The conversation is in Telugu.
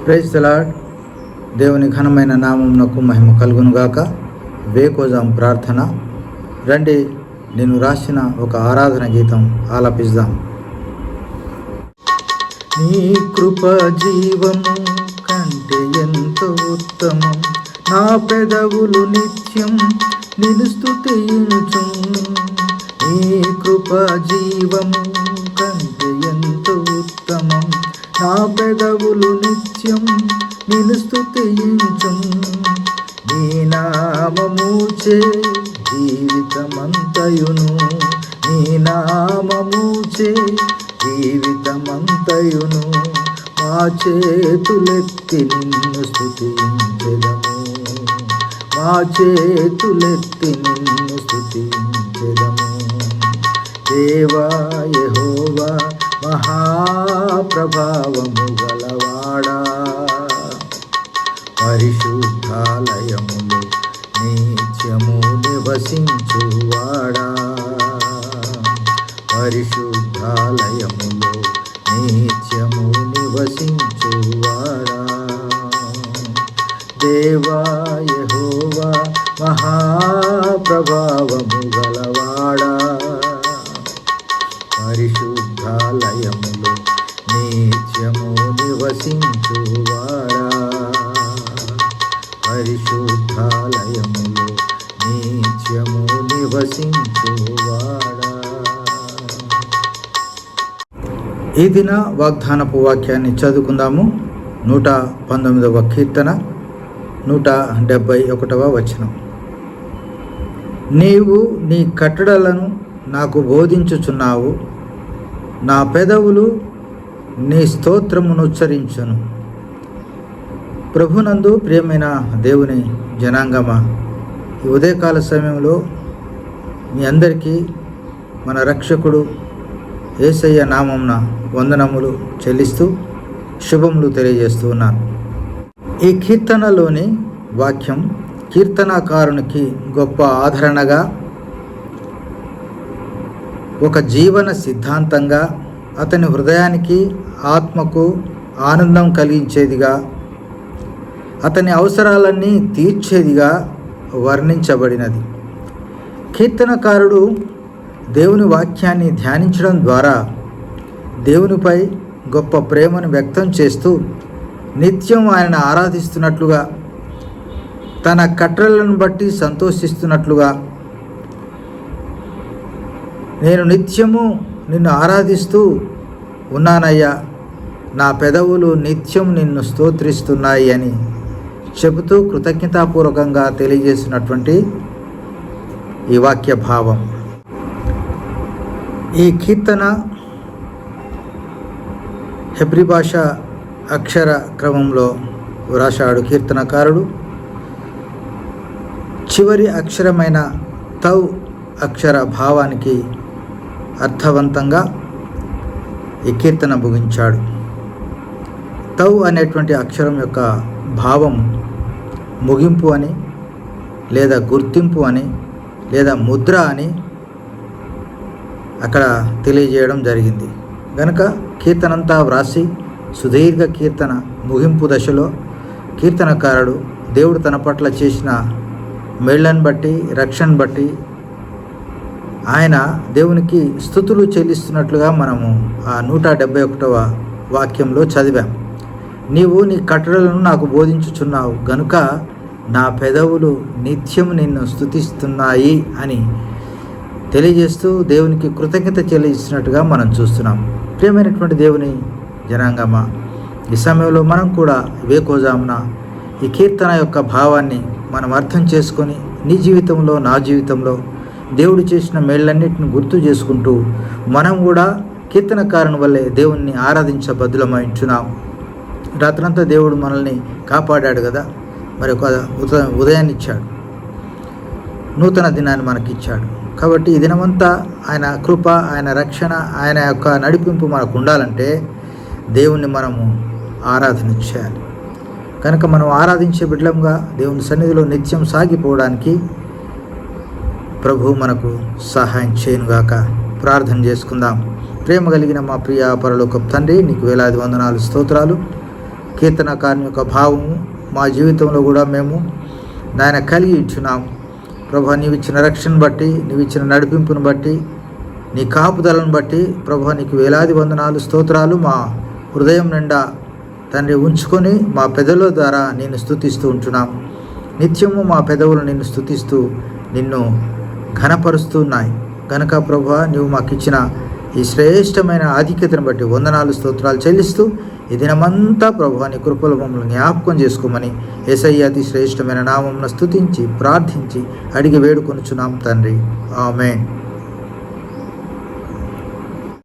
Praise the lord. దేవుని ఘనమైన నామమునకు మహిమ కలుగునుగాక. వేకోజాం ప్రార్థన. రండి, నేను రాసిన ఒక ఆరాధన గీతం ఆలపిద్దాం. నీ కృప జీవము కంటే ఎంతో ఉత్తమం, నా పెదవులు నిత్యం నిన్ను స్తుతించును. నీ కృప జీవము కంటే ఎంతో ఉత్తమం, నా పెదవులు నిత్యం నిన్ను స్తుతించును. నీ నామముచే జీవితమంతయును, నీ నామముచే జీవితమంతయును. మా చేతులెత్తి నిన్ను స్తుతించెదము, మా చేతులెత్తి నిన్ను స్తుతించెదము. దేవా యెహోవా మహాప్రభావము గలవాడా, పరిశుద్ధాలయములో నిత్యము నివసించువాడా, పరిశుద్ధాలయములో నిత్యము నివసించువాడా. దేవా యెహోవా మహాప్రభావము గలవాడా, పరిశుద్ధాలయములో నిత్యము నివసించువాడా, పరిశుద్ధాలయములో నిత్యము నివసించువాడా. ఈ దిన వాగ్దానపు వాక్యాన్ని చదువుకుందాము. 119వ కీర్తన 171వ వచనం. నీవు నీ కట్టడలను నాకు బోధించుచున్నావు, నా పెదవులు నీ స్తోత్రమును ఉచ్చరించును. ప్రభునందు ప్రియమైన దేవుని జనాంగమా, ఈ ఉదయకాల సమయంలో మీ అందరికీ మన రక్షకుడు యేసయ్య నామమున వందనములు చెల్లిస్తూ శుభములు తెలియజేస్తూ ఉన్నాను. ఈ కీర్తనలోని వాక్యం కీర్తనాకారునికి గొప్ప ఆదరణగా, ఒక జీవన సిద్ధాంతంగా, అతని హృదయానికి ఆత్మకు ఆనందం కలిగించేదిగా, అతని అవసరాలన్నీ తీర్చేదిగా వర్ణించబడినది. కీర్తనకారుడు దేవుని వాక్యాన్ని ధ్యానించడం ద్వారా దేవునిపై గొప్ప ప్రేమను వ్యక్తం చేస్తూ నిత్యం ఆయన ఆరాధిస్తున్నట్లుగా, తన కట్టడలను బట్టి సంతోషిస్తున్నట్లుగా, నేను నిత్యము నిన్ను ఆరాధిస్తూ ఉన్నానయ్యా, నా పెదవులు నిత్యం నిన్ను స్తోత్రిస్తున్నాయి అని చెబుతూ కృతజ్ఞతాపూర్వకంగా తెలియజేసినటువంటి ఈ వాక్య భావం. ఈ కీర్తన హెబ్రీ భాష అక్షర క్రమంలో వ్రాశాడు కీర్తనకారుడు. చివరి అక్షరమైన తౌ అక్షర భావానికి అర్థవంతంగా ఈ కీర్తన ముగించాడు. తౌ అనేటువంటి అక్షరం యొక్క భావం ముగింపు అని, లేదా గుర్తింపు అని, లేదా ముద్ర అని అక్కడ తెలియజేయడం జరిగింది. కనుక కీర్తనంతా వ్రాసి సుదీర్ఘ కీర్తన ముగింపు దశలో కీర్తనకారుడు దేవుడు తన పట్ల చేసిన మేళ్లను బట్టి, రక్షణ బట్టి ఆయన దేవునికి స్తుతులు చెల్లిస్తున్నట్లుగా మనము ఆ 171వ వాక్యంలో చదివాం. నీవు నీ కట్టడలను నాకు బోధించుచున్నావు గనుక నా పెదవులు నిత్యం నిన్ను స్తుతిస్తున్నాయి అని తెలియజేస్తూ దేవునికి కృతజ్ఞత చెల్లిస్తున్నట్టుగా మనం చూస్తున్నాం. ప్రియమైనటువంటి దేవుని జనాంగమా, ఈ సమయంలో మనం కూడా వేకోజామున ఈ కీర్తన యొక్క భావాన్ని మనం అర్థం చేసుకొని నీ జీవితంలో, నా జీవితంలో దేవుడు చేసిన మేళ్ళన్నిటిని గుర్తు చేసుకుంటూ మనం కూడా కీర్తనకారుని వల్లే దేవుణ్ణి ఆరాధించబద్దులమైంచున్నాం. రాత్రంతా దేవుడు మనల్ని కాపాడాడు కదా, మరి ఒక ఉదయాన్ని ఇచ్చాడు, నూతన దినాన్ని మనకిచ్చాడు. కాబట్టి ఈ దినమంతా ఆయన కృప, ఆయన రక్షణ, ఆయన యొక్క నడిపింపు మనకు ఉండాలంటే దేవుణ్ణి మనము ఆరాధన చేయాలి. కనుక మనం ఆరాధించే బిడ్డలంగా దేవుని సన్నిధిలో నిత్యం సాగిపోవడానికి ప్రభు మనకు సహాయం చేయనుగాక. ప్రార్థన చేసుకుందాం. ప్రేమ కలిగిన మా ప్రియ పరలోకపు తండ్రి, నీకు వేలాది వందనాలు, స్తోత్రాలు. కీర్తనకారుని యొక్క భావము మా జీవితంలో కూడా మేము నాయన కలిగి ఇచ్చున్నాం. ప్రభా, నీవు ఇచ్చిన రక్షణ బట్టి, నీవు ఇచ్చిన నడిపింపును బట్టి, నీ కాపుదలను బట్టి ప్రభా నీకు వేలాది వందనాలు, స్తోత్రాలు మా హృదయం నిండా తండ్రి ఉంచుకొని మా పెదవుల ద్వారా నిన్ను స్తుతిస్తూ ఉంటున్నాం. నిత్యము మా పెదవులు నిన్ను స్తుతిస్తూ నిన్ను ఘనపరుస్తున్నాయి గనక ప్రభా, నీవు మాకు ఇచ్చిన ఈ శ్రేష్టమైన ఆధిక్యతను బట్టి వందనాలు, స్తోత్రాలు చెల్లిస్తూ ఈ దినమంతా ప్రభా నీ కృపలో మమ్మల్ని జ్ఞాపకం చేసుకోమని యేసయ్య అతి శ్రేష్టమైన నామమున స్తుతించి ప్రార్థించి అడిగి వేడుకొనుచున్నాం తండ్రి. ఆమేన్.